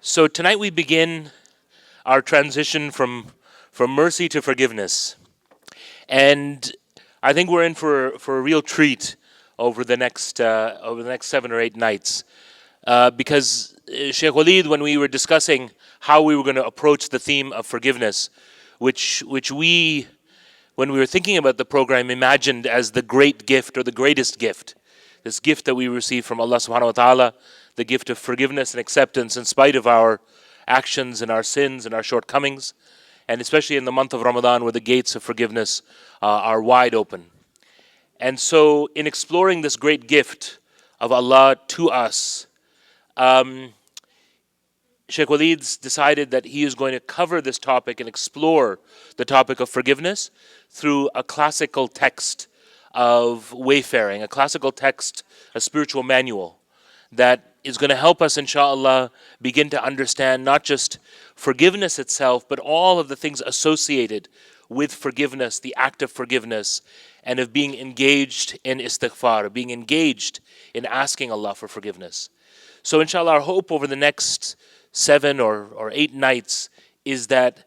So tonight we begin our transition from mercy to forgiveness, and I think we're in for a real treat over the next 7 or 8 nights, because Shaykh Walead, when we were discussing how we were going to approach the theme of forgiveness, which we, when we were thinking about the program, imagined as the great gift or the greatest gift, this gift that we receive from Allah subhanahu wa ta'ala, the gift of forgiveness and acceptance in spite of our actions and our sins and our shortcomings, and especially in the month of Ramadan where the gates of forgiveness are wide open. And so in exploring this great gift of Allah to us, Shaykh Waleed's decided that he is going to cover this topic and explore the topic of forgiveness through a classical text of wayfaring, a classical text, a spiritual manual that is going to help us, inshallah, begin to understand not just forgiveness itself, but all of the things associated with forgiveness, the act of forgiveness, and of being engaged in istighfar, being engaged in asking Allah for forgiveness. So inshallah, our hope over the next 7 or 8 nights is that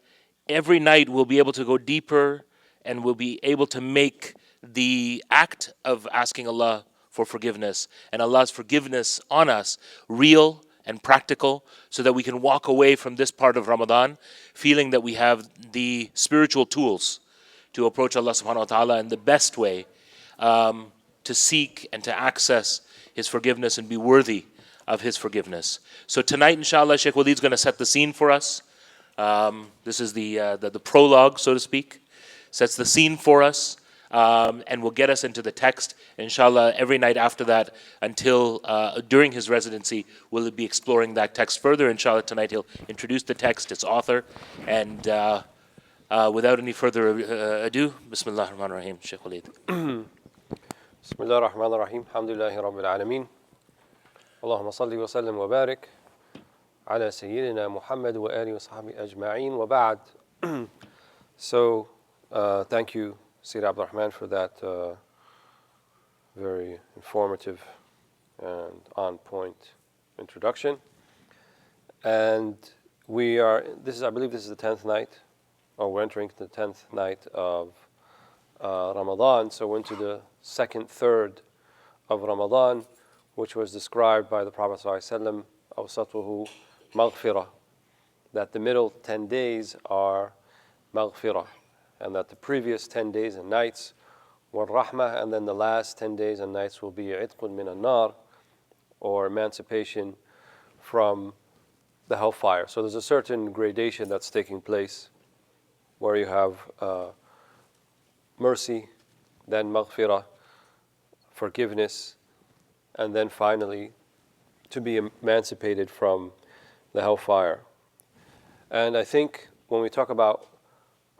every night we'll be able to go deeper and we'll be able to make the act of asking Allah for forgiveness and Allah's forgiveness on us real and practical, so that we can walk away from this part of Ramadan feeling that we have the spiritual tools to approach Allah subhanahu wa ta'ala in the best way, to seek and to access His forgiveness and be worthy of His forgiveness. So tonight, inshallah, Shaykh Waleed's going to set the scene for us. This is the prologue, so to speak. Sets the scene for us, and will get us into the text. Inshallah, every night after that, until during his residency, we'll be exploring that text further. Inshallah, tonight he'll introduce the text, its author, and without any further ado, Bismillah ar-Rahman ar-Rahim, Shaykh Waleed. Bismillah ar-Rahman ar-Rahim, alhamdulillahi rabbil alameen. Allahumma salli wa sallim wa barik ala Sayyidina Muhammad wa alihi wa sahbihi ajma'een wa ba'd. So, thank you, Sayyid Abdul Rahman, for that very informative and on-point introduction. And I believe this is the 10th night, or we're entering the 10th night of Ramadan. So we're into the second third of Ramadan, which was described by the Prophet ﷺ, awsatuhu maghfirah, that the middle 10 days are maghfirah, and that the previous 10 days and nights were rahmah, and then the last 10 days and nights will be itqun min an-nar, or emancipation from the hellfire. So there's a certain gradation that's taking place where you have mercy, then maghfirah, forgiveness, and then finally to be emancipated from the hellfire. And I think when we talk about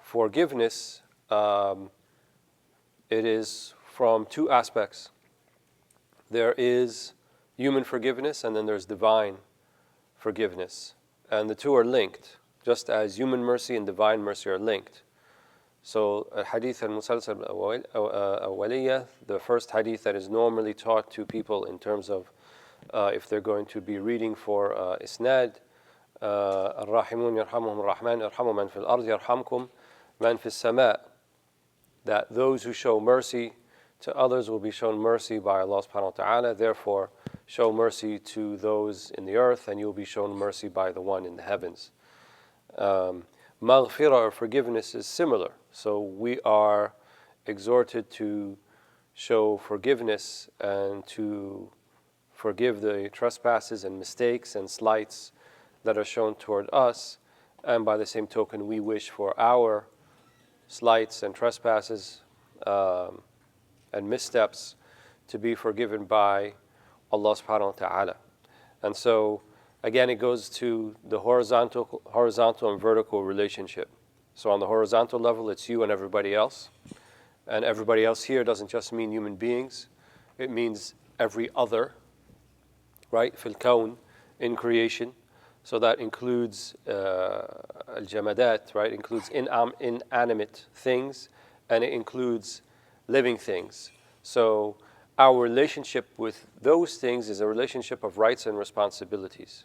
forgiveness, it is from two aspects. There is human forgiveness, and then there's divine forgiveness. And the two are linked, just as human mercy and divine mercy are linked. So, hadith al-musalsal awwaliyah, the first hadith that is normally taught to people in terms of if they're going to be reading for isnad, الراحمون يرحمهم الرحمن ارحموا من في الأرض يرحمكم من في السماء, that those who show mercy to others will be shown mercy by Allah subhanahu wa ta'ala. Therefore, show mercy to those in the earth, and you will be shown mercy by the one in the heavens. Maghfirah, or forgiveness, is similar. So we are exhorted to show forgiveness and to forgive the trespasses and mistakes and slights that are shown toward us. And by the same token, we wish for our slights and trespasses and missteps to be forgiven by Allah subhanahu wa ta'ala. And so, again, it goes to the horizontal and vertical relationship. So on the horizontal level, it's you and everybody else. And everybody else here doesn't just mean human beings. It means every other, right? Fil kawn, in creation. So that includes al-jamadat, right? Includes inanimate things, and it includes living things. So our relationship with those things is a relationship of rights and responsibilities.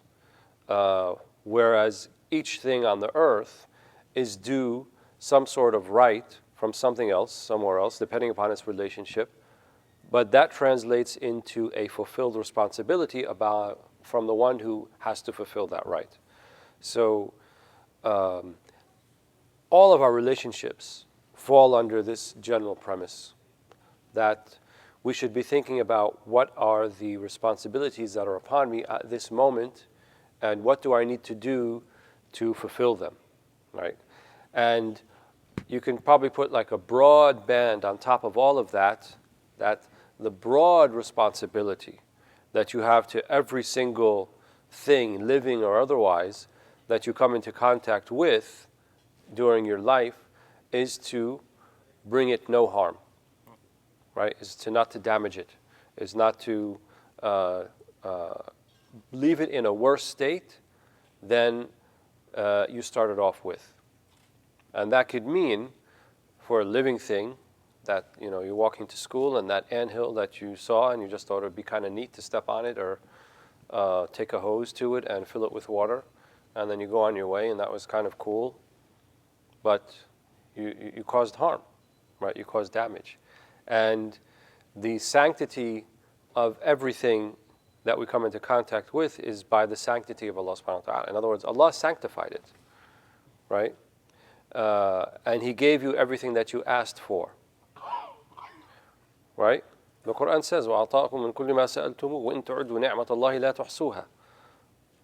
whereas each thing on the earth is due some sort of right from something else, somewhere else, depending upon its relationship. But that translates into a fulfilled responsibility from the one who has to fulfill that right. So all of our relationships fall under this general premise that we should be thinking about what are the responsibilities that are upon me at this moment and what do I need to do to fulfill them, right? And you can probably put like a broad band on top of all of that, that the broad responsibility that you have to every single thing, living or otherwise, that you come into contact with during your life is to bring it no harm, right? Is to not to damage it, is not to leave it in a worse state than you started off with. And that could mean for a living thing that, you know, you're walking to school and that anthill that you saw and you just thought it would be kind of neat to step on it or take a hose to it and fill it with water, and then you go on your way and that was kind of cool, but you caused harm, right? You caused damage. And the sanctity of everything that we come into contact with is by the sanctity of Allah subhanahu wa ta'ala. In other words, Allah sanctified it, right? And He gave you everything that you asked for, right? The Quran says, وَأَعْطَاكُم مِّن كُلِّ مَا سَأَلْتُمُوهُ وَإِن تُعُدُّوا نِعْمَةَ اللَّهِ لَا تُحْصُوهَا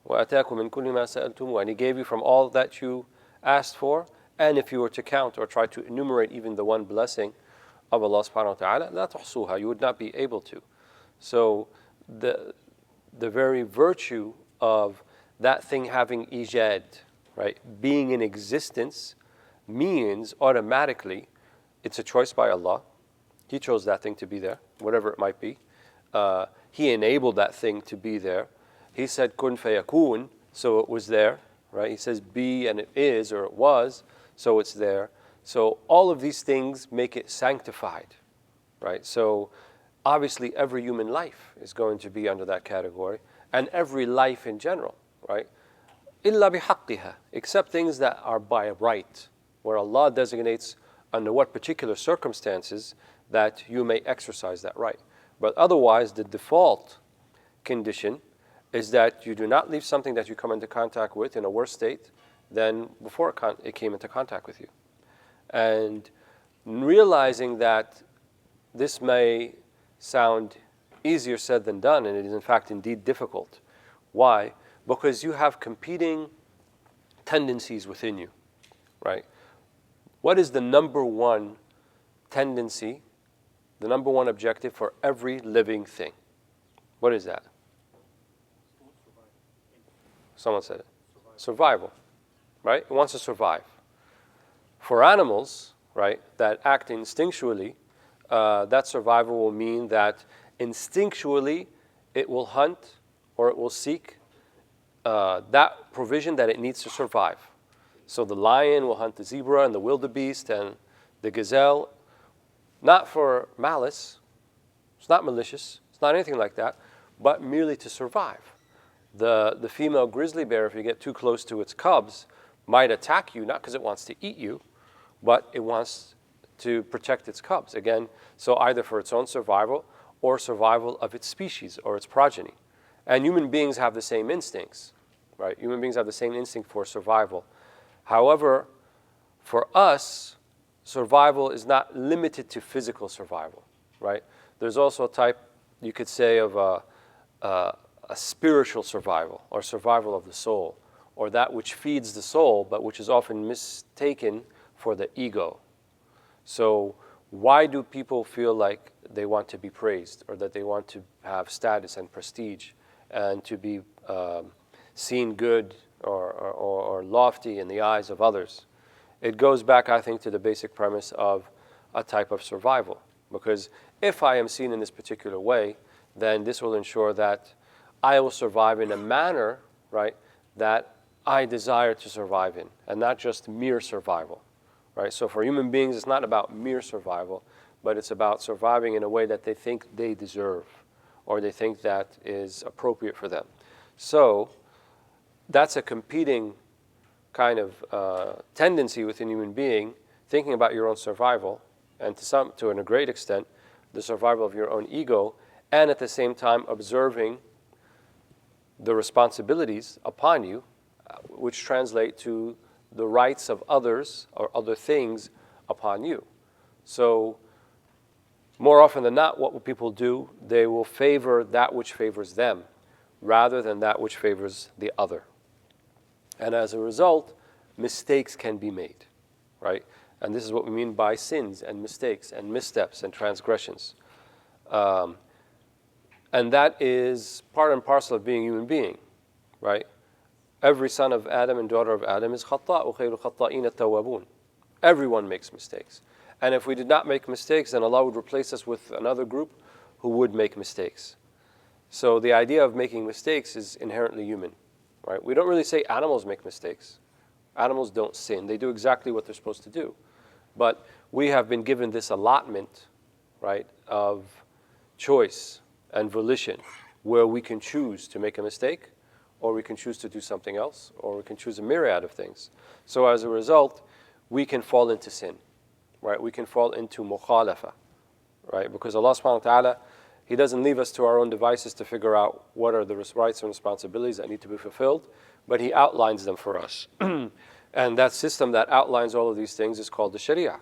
وَأَتَاكُم مِّن كُلِّ مَا سَأَلْتُمُوهُ. And He gave you from all that you asked for, and if you were to count or try to enumerate even the one blessing of Allah subhanahu wa ta'ala, لَا تُحْصُوهَا, you would not be able to. So the very virtue of that thing having ijad, right, being in existence, means automatically it's a choice by Allah. He chose that thing to be there, whatever it might be. He enabled that thing to be there. He said kun fayakun, so it was there, right? He says be, and it is, or it was, so it's there. So all of these things make it sanctified, right? So obviously every human life is going to be under that category, and every life in general, right? إِلَّا بِحَقِّهَا, except things that are by right, where Allah designates under what particular circumstances that you may exercise that right. But otherwise, the default condition is that you do not leave something that you come into contact with in a worse state than before it came into contact with you. And realizing that this may sound easier said than done, and it is in fact indeed difficult. Why? Because you have competing tendencies within you, right? What is the number one tendency, the number one objective for every living thing? What is that? Someone said it. Survival, right? It wants to survive. For animals, right, that act instinctually, that survival will mean that instinctually it will hunt or it will seek that provision that it needs to survive. So the lion will hunt the zebra and the wildebeest and the gazelle, not for malice, it's not malicious, it's not anything like that, but merely to survive. The female grizzly bear, if you get too close to its cubs, might attack you, not because it wants to eat you, but it wants to protect its cubs. Again, so either for its own survival or survival of its species or its progeny. And human beings have the same instincts, right? Human beings have the same instinct for survival. However, for us, survival is not limited to physical survival, right? There's also a type, you could say, of a spiritual survival or survival of the soul, or that which feeds the soul, but which is often mistaken for the ego. So why do people feel like they want to be praised or that they want to have status and prestige and to be seen good or lofty in the eyes of others? It goes back, I think, to the basic premise of a type of survival. Because if I am seen in this particular way, then this will ensure that I will survive in a manner, right, that I desire to survive in, and not just mere survival. Right? So for human beings, it's not about mere survival, but it's about surviving in a way that they think they deserve, or they think that is appropriate for them. So that's a competing kind of tendency within human being, thinking about your own survival, and to a great extent, the survival of your own ego, and at the same time observing the responsibilities upon you, which translate to the rights of others or other things upon you. So more often than not, what will people do? They will favor that which favors them rather than that which favors the other. And as a result, mistakes can be made, right? And this is what we mean by sins and mistakes and missteps and transgressions. And that is part and parcel of being a human being, right? Every son of Adam and daughter of Adam is khatta'u khayru khatta'in at-tawwabun. Everyone makes mistakes. And if we did not make mistakes, then Allah would replace us with another group who would make mistakes. So the idea of making mistakes is inherently human, right? We don't really say animals make mistakes. Animals don't sin. They do exactly what they're supposed to do. But we have been given this allotment, right, of choice and volition, where we can choose to make a mistake, or we can choose to do something else, or we can choose a myriad of things. So as a result, we can fall into sin, right? We can fall into mukhalafa, right? Because Allah subhanahu wa ta'ala, He doesn't leave us to our own devices to figure out what are the rights and responsibilities that need to be fulfilled, but He outlines them for us. And that system that outlines all of these things is called the Sharia.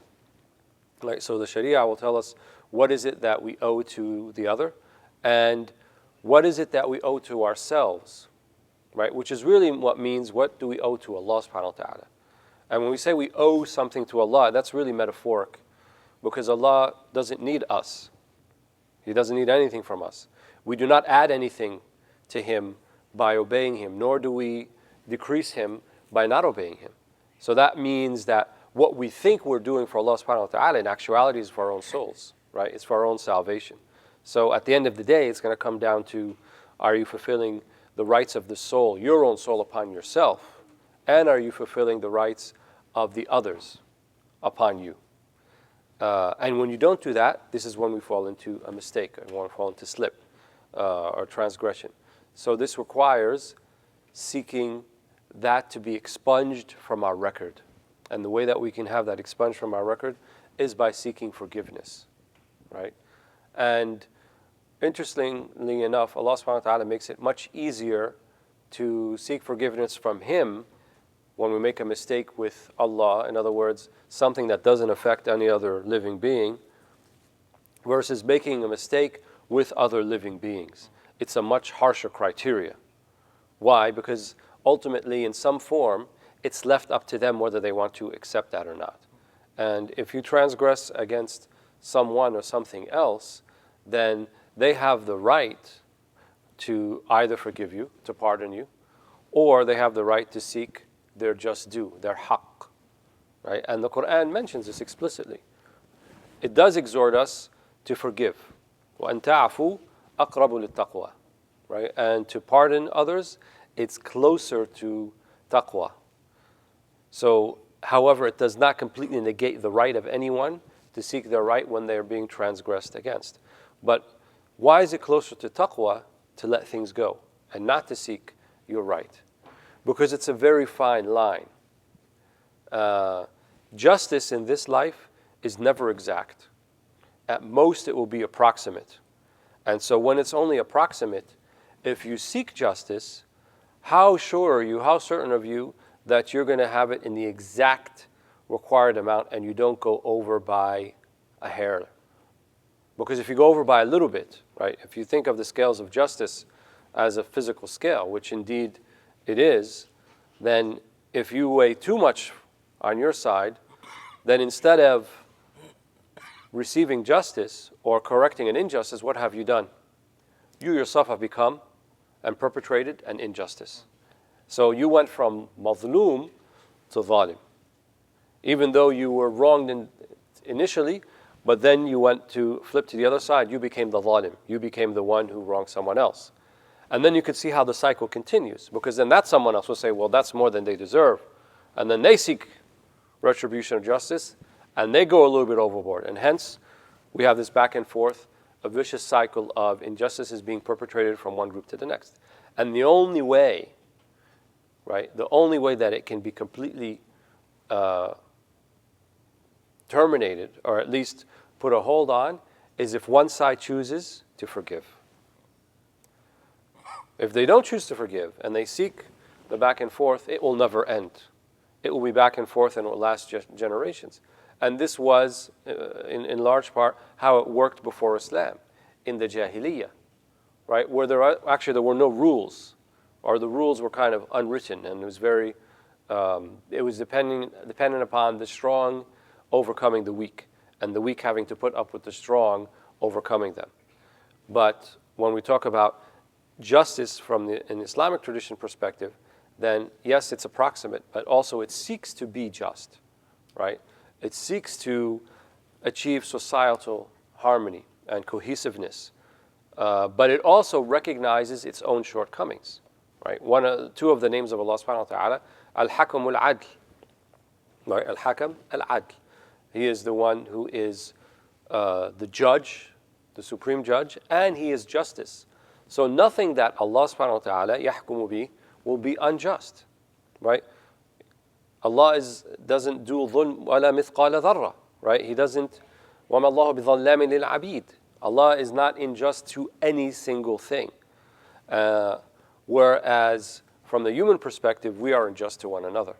Right? So the Sharia will tell us what is it that we owe to the other, and what is it that we owe to ourselves, right? Which is really what means, what do we owe to Allah subhanahu wa ta'ala? And when we say we owe something to Allah, that's really metaphoric, because Allah doesn't need us. He doesn't need anything from us. We do not add anything to Him by obeying Him, nor do we decrease Him by not obeying Him. So that means that what we think we're doing for Allah subhanahu wa ta'ala in actuality is for our own souls, right? It's for our own salvation. So at the end of the day, it's going to come down to, are you fulfilling the rights of the soul, your own soul upon yourself, and are you fulfilling the rights of the others upon you? And when you don't do that, this is when we fall into a mistake, and we fall into slip or transgression. So this requires seeking that to be expunged from our record. And the way that we can have that expunged from our record is by seeking forgiveness, right? And interestingly enough, Allah subhanahu wa ta'ala makes it much easier to seek forgiveness from Him when we make a mistake with Allah, in other words, something that doesn't affect any other living being, versus making a mistake with other living beings. It's a much harsher criteria. Why? Because ultimately, in some form, it's left up to them whether they want to accept that or not. And if you transgress against someone or something else, then they have the right to either forgive you, to pardon you, or they have the right to seek their just due, their haqq. Right? And the Quran mentions this explicitly. It does exhort us to forgive. وَأَن تَعْفُوا أَقْرَبُ لِلتَّقْوَى. Right? And to pardon others, it's closer to taqwa. So, however, it does not completely negate the right of anyone to seek their right when they are being transgressed against. But why is it closer to taqwa to let things go and not to seek your right? Because it's a very fine line. Justice in this life is never exact. At most, it will be approximate. And so when it's only approximate, if you seek justice, how sure are you, how certain of you that you're going to have it in the exact required amount and you don't go over by a hair? Because if you go over by a little bit, right, if you think of the scales of justice as a physical scale, which indeed it is, then if you weigh too much on your side, then instead of receiving justice or correcting an injustice, what have you done? You yourself have become and perpetrated an injustice. So you went from mazloom to zalim. Even though you were wronged initially, but then you went to flip to the other side, you became the zalim. You became the one who wronged someone else. And then you could see how the cycle continues, because then that someone else will say, well, that's more than they deserve. And then they seek retribution of justice, and they go a little bit overboard. And hence, we have this back and forth, a vicious cycle of injustices being perpetrated from one group to the next. And the only way right? The only way that it can be completely terminated, or at least put a hold on, is if one side chooses to forgive. If they don't choose to forgive and they seek the back and forth, it will never end. It will be back and forth and it will last generations. And this was, in large part, how it worked before Islam, in the Jahiliyyah, right? Where there were no rules, or the rules were kind of unwritten, and it was very, it was dependent upon the strong overcoming the weak, and the weak having to put up with the strong overcoming them. But when we talk about justice from an Islamic tradition perspective, then yes, it's approximate, but also it seeks to be just, right? It seeks to achieve societal harmony and cohesiveness, but it also recognizes its own shortcomings, right? Two of the names of Allah subhanahu wa ta'ala, Al-Hakam Al-Adl, right? Al-Hakam Al-Adl. He is the one who is the judge, the supreme judge, and He is justice. So nothing that Allah subhanahu wa ta'ala yahkumu bi will be unjust, right? Allah doesn't do dhulm wala mithqala dharra, right? He doesn't, وَمَا اللَّهُ بِظَلَّامٍ لِلْعَبِيدِ. Allah is not unjust to any single thing. Whereas from the human perspective, we are unjust to one another.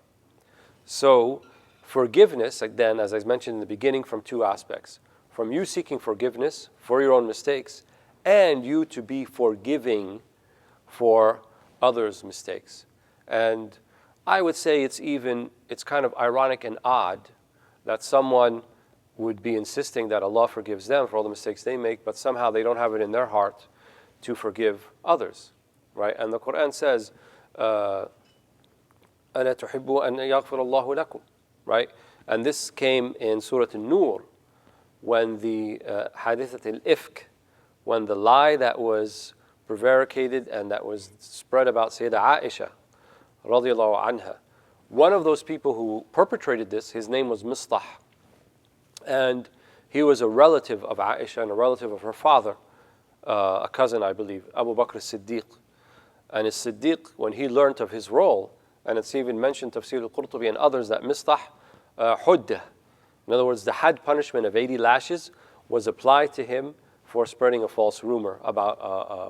So forgiveness, again, as I mentioned in the beginning, from two aspects. From you seeking forgiveness for your own mistakes, and you to be forgiving for others' mistakes. And I would say it's kind of ironic and odd that someone would be insisting that Allah forgives them for all the mistakes they make, but somehow they don't have it in their heart to forgive others, right? And the Quran says, أَلَا تُحِبُّوا أَنْ يَغْفِرَ اللَّهُ لَكُمْ, right? And this came in Surah An-Nur, when the hadithat al-ifk, when the lie that was prevaricated and that was spread about Sayyidah Aisha, radiallahu anha. One of those people who perpetrated this, his name was Mistah. And he was a relative of Aisha and a relative of her father, a cousin, I believe, Abu Bakr as-Siddiq. And as-Siddiq, when he learned of his role, and it's even mentioned Tafsir al-Qurtubi and others, that Mistah huddah, in other words, the had punishment of 80 lashes was applied to him for spreading a false rumor about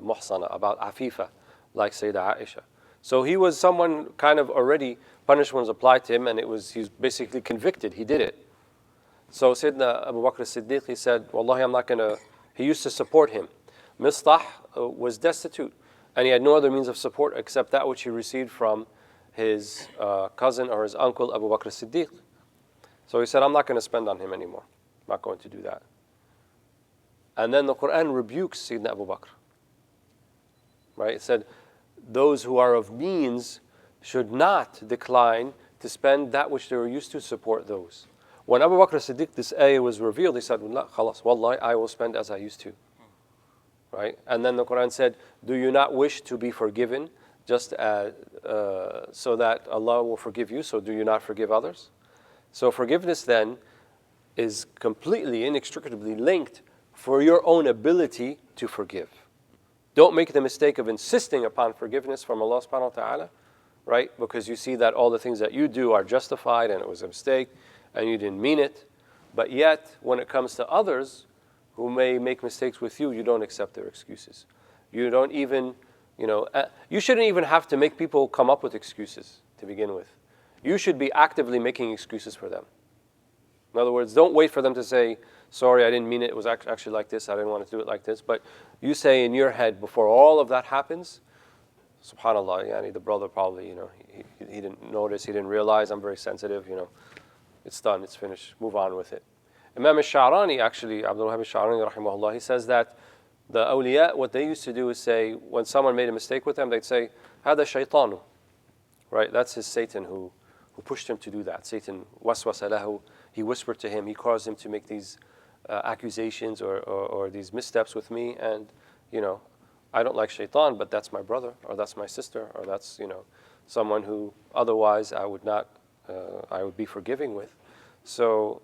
Muhsana, about Afifa, like Sayyidah Aisha. So he was someone kind of already, punishment was applied to him, and he's basically convicted, he did it. So Sayyidina Abu Bakr as-Siddiq, he said, Wallahi, I'm not going to, he used to support him. Mistah was destitute, and he had no other means of support except that which he received from his cousin or his uncle, Abu Bakr as-Siddiq. So he said, I'm not going to spend on him anymore. I'm not going to do that. And then the Quran rebukes Sayyidina Abu Bakr. Right? It said, those who are of means should not decline to spend that which they were used to support those. When Abu Bakr as-Siddiq, this ayah was revealed, he said, khalas, wallahi, I will spend as I used to. Right? And then the Quran said, do you not wish to be forgiven just so that Allah will forgive you, so do you not forgive others? So forgiveness then is completely, inextricably linked for your own ability to forgive. Don't make the mistake of insisting upon forgiveness from Allah subhanahu wa ta'ala, right? Because you see that all the things that you do are justified and it was a mistake and you didn't mean it. But yet, when it comes to others who may make mistakes with you, you don't accept their excuses. You don't even, you shouldn't even have to make people come up with excuses to begin with. You should be actively making excuses for them. In other words, don't wait for them to say, sorry, I didn't mean it. It was actually like this. I didn't want to do it like this. But you say in your head, before all of that happens, subhanAllah, yani the brother probably, he didn't notice, he didn't realize, I'm very sensitive, it's done, it's finished, move on with it. Imam al-Sha'rani, actually, Abdul Wahab al-Sha'rani, rahimahullah, he says that the awliya, what they used to do is say, when someone made a mistake with them, they'd say, هذا شيطان, right? That's his Satan who pushed him to do that. Satan waswasa lahu, he whispered to him, he caused him to make these accusations or these missteps with me, and I don't like shaitan, but that's my brother, or that's my sister, or that's someone who otherwise I would not, I would be forgiving with. So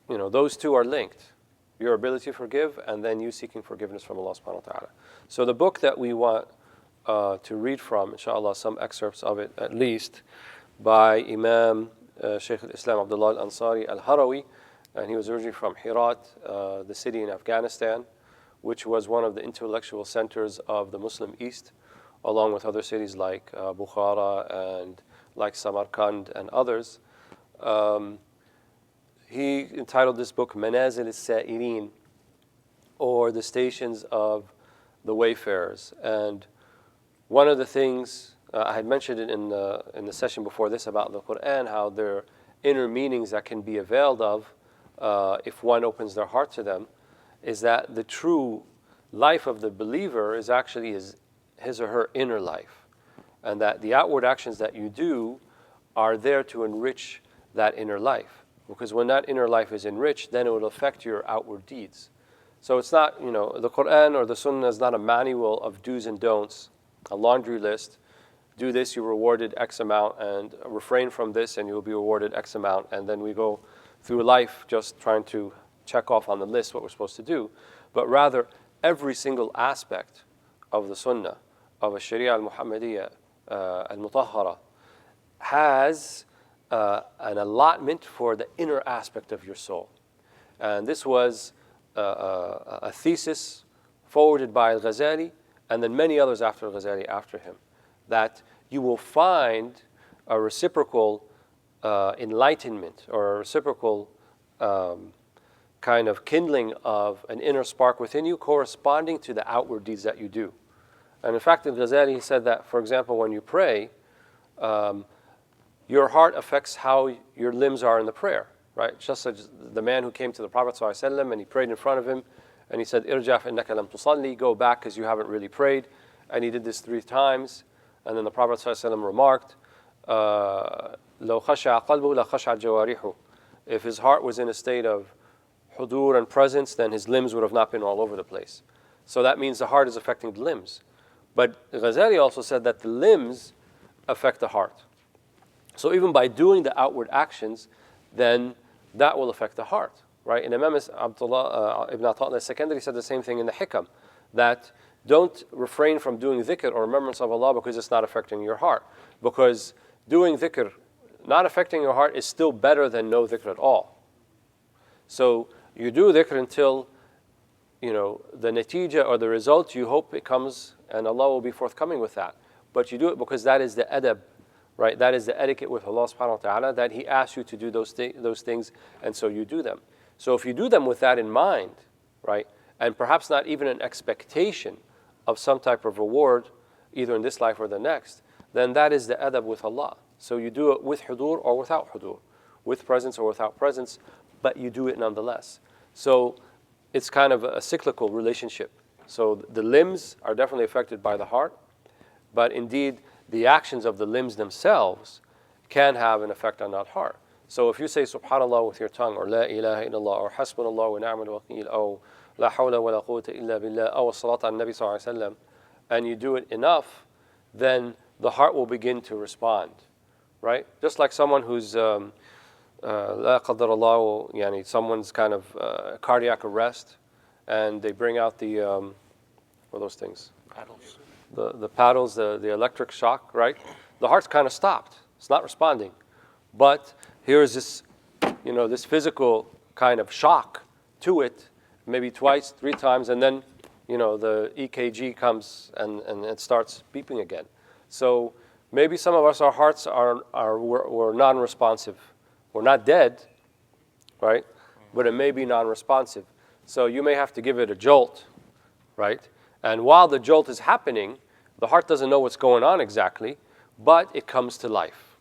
those two are linked: your ability to forgive, and then you seeking forgiveness from Allah subhanahu wa ta'ala. So the book that we want to read from, inshallah, some excerpts of it at least, by Imam Shaykh al-Islam Abdullah al-Ansari al-Harawi, and he was originally from Herat, the city in Afghanistan, which was one of the intellectual centers of the Muslim East, along with other cities like Bukhara and like Samarkand and others. He entitled this book Menezes al-Sa'irin, or the stations of the wayfarers. And one of the things I had mentioned it in the session before this about the Quran, how there are inner meanings that can be availed of if one opens their heart to them, is that the true life of the believer is actually his or her inner life, and that the outward actions that you do are there to enrich that inner life. Because when that inner life is enriched, then it will affect your outward deeds. So it's not, the Quran or the Sunnah is not a manual of do's and don'ts, a laundry list. Do this, you're rewarded X amount, and refrain from this, and you'll be rewarded X amount. And then we go through life just trying to check off on the list what we're supposed to do. But rather, every single aspect of the Sunnah, of a Sharia al-Muhammadiyya, al-Mutahhara, has an allotment for the inner aspect of your soul. And this was a thesis forwarded by Al-Ghazali, and then many others after Al-Ghazali after him, that you will find a reciprocal enlightenment, or a reciprocal kind of kindling of an inner spark within you corresponding to the outward deeds that you do. And in fact, Al-Ghazali said that, for example, when you pray, your heart affects how your limbs are in the prayer, right? Just as the man who came to the Prophet ﷺ and he prayed in front of him, and he said, "Irja innaka lam tusalli," go back because you haven't really prayed. And he did this 3 times. And then the Prophet ﷺ remarked, "Law khasha'a qalbuhu la khasha'at jawarihu." If his heart was in a state of hudur and presence, then his limbs would have not been all over the place. So that means the heart is affecting the limbs. But Ghazali also said that the limbs affect the heart. So even by doing the outward actions, then that will affect the heart, right? And Imam Abdullah ibn Ata'illah al-Secondary said the same thing in the Hikam, that don't refrain from doing dhikr or remembrance of Allah because it's not affecting your heart. Because doing dhikr, not affecting your heart, is still better than no dhikr at all. So you do dhikr until, the natija or the result you hope it comes, and Allah will be forthcoming with that. But you do it because that is the adab, right? That is the etiquette with Allah subhanahu wa ta'ala, that He asks you to do those things, and so you do them. So if you do them with that in mind, right, and perhaps not even an expectation of some type of reward, either in this life or the next, then that is the adab with Allah. So you do it with hudur or without hudur, with presence or without presence, but you do it nonetheless. So it's kind of a cyclical relationship. So the limbs are definitely affected by the heart, but indeed the actions of the limbs themselves can have an effect on that heart. So if you say subhanallah with your tongue, or la ilaha illallah, or hasbunallah wa ni'mal wakeel, or la hawla wa la quwwata illa billah, or salat al nabi sallallahu alayhi wa sallam, and you do it enough, then the heart will begin to respond, right? Just like someone who's la qadarallah, yani someone's kind of cardiac arrest, and they bring out the what are those things? Paddles. The paddles, the electric shock, right? The heart's kind of stopped. It's not responding. But here's this, this physical kind of shock to it, maybe twice, 3 times, and then, the EKG comes and it starts beeping again. So maybe some of us, our hearts we're non-responsive. We're not dead, right? But it may be non-responsive. So you may have to give it a jolt, right? And while the jolt is happening, the heart doesn't know what's going on exactly, but it comes to life.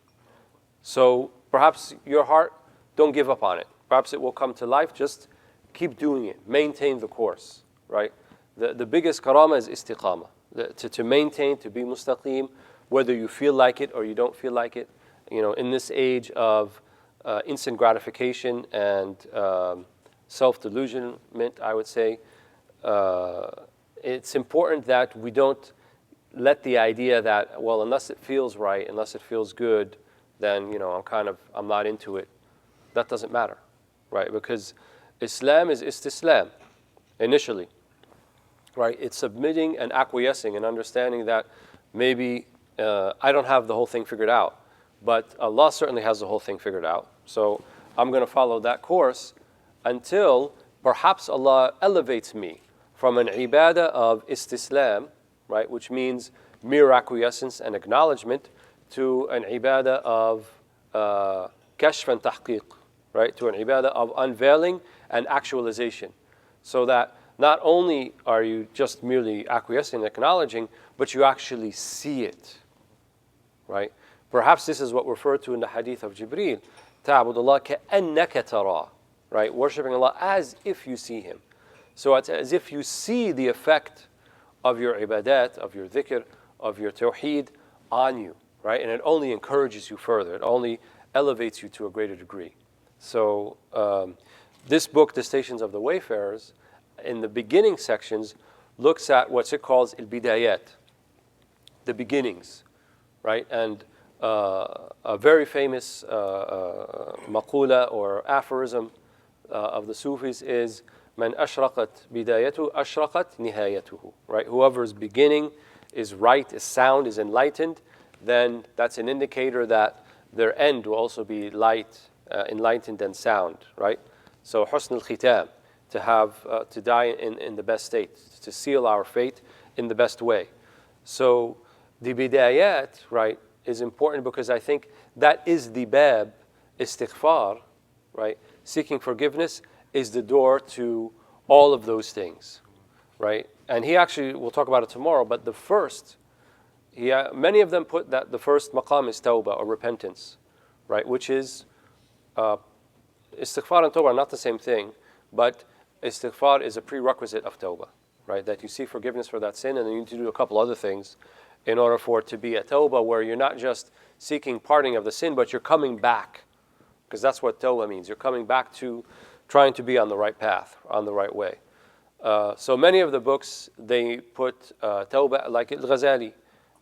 So perhaps your heart, don't give up on it. Perhaps it will come to life. Just keep doing it. Maintain the course, right? The biggest karama is istiqama. To maintain, to be mustaqim, whether you feel like it or you don't feel like it. In this age of instant gratification and self-delusionment, I would say, it's important that we don't let the idea that, well, unless it feels right, unless it feels good, then, I'm not into it. That doesn't matter, right? Because Islam is istislam, initially, right? It's submitting and acquiescing and understanding that maybe I don't have the whole thing figured out, but Allah certainly has the whole thing figured out. So I'm going to follow that course until perhaps Allah elevates me from an ibadah of istislam, right, which means mere acquiescence and acknowledgement, to an ibadah of kashf and tahqiq, right, to an ibadah of unveiling and actualization. So that not only are you just merely acquiescing and acknowledging, but you actually see it, right? Perhaps this is what referred to in the hadith of Jibreel, ta'bud Allah ka'annaka tara, right? Worshipping Allah as if you see Him. So it's as if you see the effect of your ibadat, of your dhikr, of your tawheed on you, right? And it only encourages you further. It only elevates you to a greater degree. So this book, The Stations of the Wayfarers, in the beginning sections, looks at what it calls al-bidayat, the beginnings, right? And a very famous maqula or aphorism of the Sufis is Man ashraqat bidayatu ashraqat nihayatuhu, right? Whoever's beginning is right, is sound, is enlightened, then that's an indicator that their end will also be light, enlightened and sound, right? So husn al-khitam, to have to die in the best state, to seal our fate in the best way. So the bidayat, right, is important because I think that is the bab, istighfar, right? Seeking forgiveness is the door to all of those things, right? And he actually, we'll talk about it tomorrow, but the first, many of them put that the first maqam is tawbah or repentance, right? Which is, istighfar and tawbah are not the same thing, but istighfar is a prerequisite of tawbah, right? That you seek forgiveness for that sin, and then you need to do a couple other things in order for it to be a tawbah where you're not just seeking parting of the sin, but you're coming back. Because that's what tawbah means. You're coming back to trying to be on the right path, on the right way. So many of the books, they put tawbah, like Al-Ghazali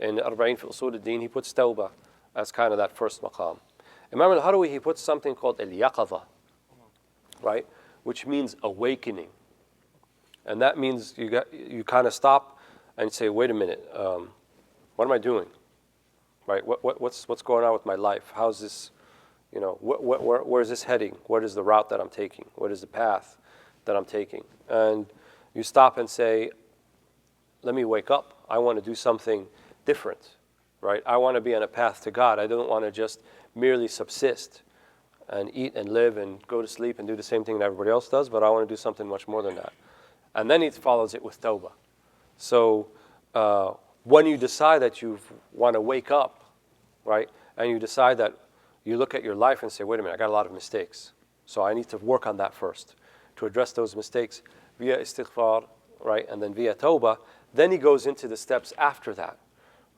in Arba'in fi Usul al-Din, he puts tawbah as kind of that first maqam. Imam al-Harawi, he puts something called al-yaqadha, right? Which means awakening. And that means you kind of stop and say, wait a minute, what am I doing? Right? What's going on with my life? How's this? You know, where is this heading? What is the route that I'm taking? What is the path that I'm taking? And you stop and say, let me wake up. I want to do something different, right? I want to be on a path to God. I don't want to just merely subsist and eat and live and go to sleep and do the same thing that everybody else does, but I want to do something much more than that. And then he follows it with tawbah. So when you decide that you want to wake up, right, and you decide that you look at your life and say, wait a minute, I got a lot of mistakes. So I need to work on that first, to address those mistakes via istighfar, right, and then via tawbah. Then he goes into the steps after that,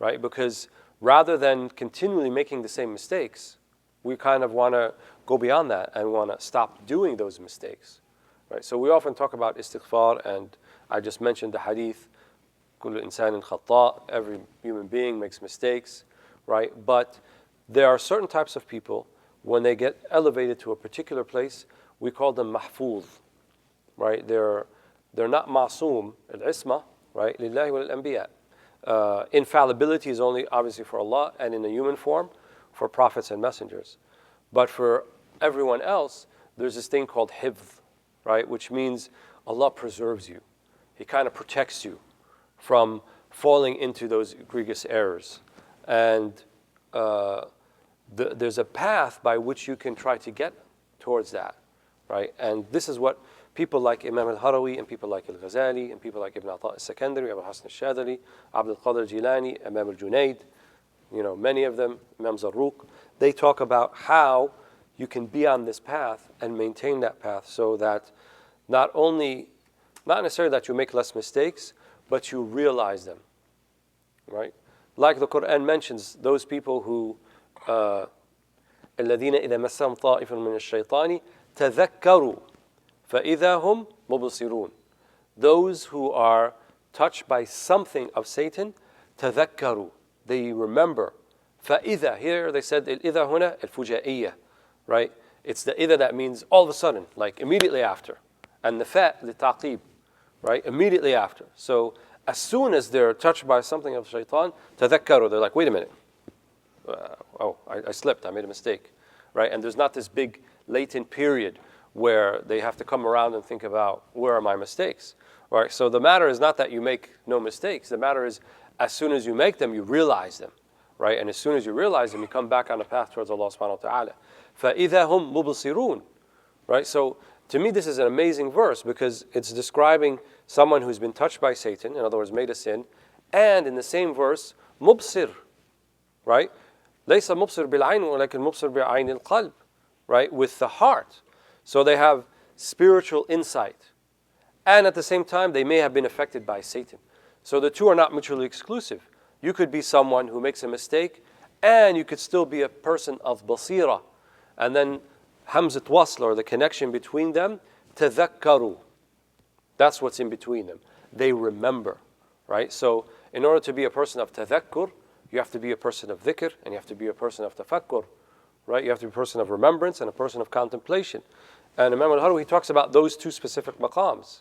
right? Because rather than continually making the same mistakes, we kind of want to go beyond that and want to stop doing those mistakes, right? So we often talk about istighfar, and I just mentioned the hadith, كل إنسان خطاء, every human being makes mistakes, right? But there are certain types of people, when they get elevated to a particular place, we call them mahfuz, right? They're not ma'soom, al-isma, right? Lillahi wal-anbiya. Infallibility is only obviously for Allah and in a human form for prophets and messengers. But for everyone else, there's this thing called hifz, right? Which means Allah preserves you. He kind of protects you from falling into those egregious errors. And there's a path by which you can try to get towards that, right? And this is what people like Imam al-Harawi and people like al-Ghazali and people like Ibn Ata al-Sakandari, Abu Hassan al-Shadhali, Abdul Qadir al-Jilani, Imam al-Junaid, you know, many of them, Imam Zarruq, they talk about how you can be on this path and maintain that path so that not necessarily that you make less mistakes, but you realize them, right? Like the Quran mentions, those people who الذين إذا مسهم طائف من الشيطان تذكروا فإذا هم مبصرون. Those who are touched by something of Satan, تذكروا, they remember. فإذا, here they said الإذا هنا الفجائية, right? It's the إذا that means all of a sudden, like immediately after. And the fa, the taqib, right? Immediately after. So As soon as they're touched by something of shaitan, تذكروا, they're like, wait a minute. I slipped, I made a mistake. Right? And there's not this big latent period where they have to come around and think about, where are my mistakes? Right? So the matter is not that you make no mistakes. The matter is, as soon as you make them, you realize them. Right? And as soon as you realize them, you come back on the path towards Allah subhanahu wa ta'ala. فَإِذَا هُمْ مُبْصِرُونَ. Right? So to me, this is an amazing verse because it's describing someone who's been touched by Satan, in other words, made a sin, and in the same verse, مُبْصِر. Right? لَيْسَ مُبْصِر بِالْعَيْنِ وَلَكِنْ مُبْصِر بِعَيْنِ الْقَلْبِ. Right? With the heart. So they have spiritual insight. And at the same time, they may have been affected by Satan. So the two are not mutually exclusive. You could be someone who makes a mistake, and you could still be a person of basira. And then hamzat wasl, or the connection between them, tadhakkaru. That's what's in between them. They remember. Right? So in order to be a person of tadhakkur, you have to be a person of dhikr, and you have to be a person of tafakkur. Right? You have to be a person of remembrance and a person of contemplation. And Imam al-Harwi talks about those two specific maqams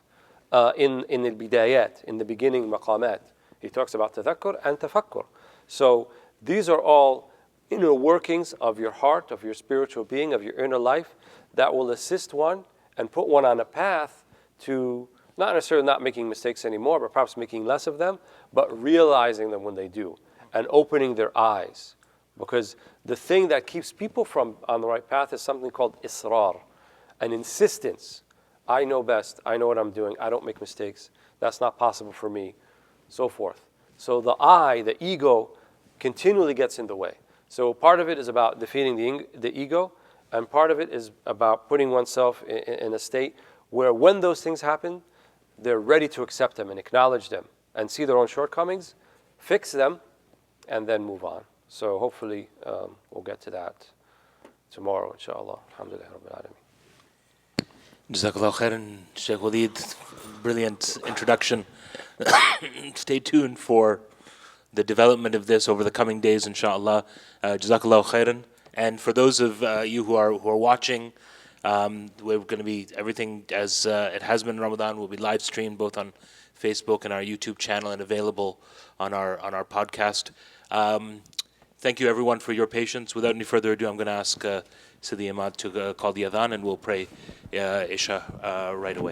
in the bidayat, in the beginning maqamat. He talks about tadhakkur and tafakkur. So these are all inner workings of your heart, of your spiritual being, of your inner life that will assist one and put one on a path to not necessarily not making mistakes anymore, but perhaps making less of them, but realizing them when they do and opening their eyes. Because the thing that keeps people from on the right path is something called israr, an insistence. I know best. I know what I'm doing. I don't make mistakes. That's not possible for me, so forth. So the I, the ego, continually gets in the way. So part of it is about defeating the ego, and part of it is about putting oneself in a state where when those things happen, they're ready to accept them and acknowledge them and see their own shortcomings, fix them, and then move on. So hopefully we'll get to that tomorrow, inshallah. Alhamdulillah Rabbil Alameen. Jazakallah khairan, Shaykh Walead. Brilliant introduction. Stay tuned for the development of this over the coming days, inshallah. Jazakallah khairan. And for those of you who are watching, we're going to be, everything as it has been in Ramadan will be live streamed both on Facebook and our YouTube channel and available on our podcast. Thank you everyone for your patience. Without any further ado, I'm going to ask Sidi Ahmad to call the adhan, and we'll pray Isha right away.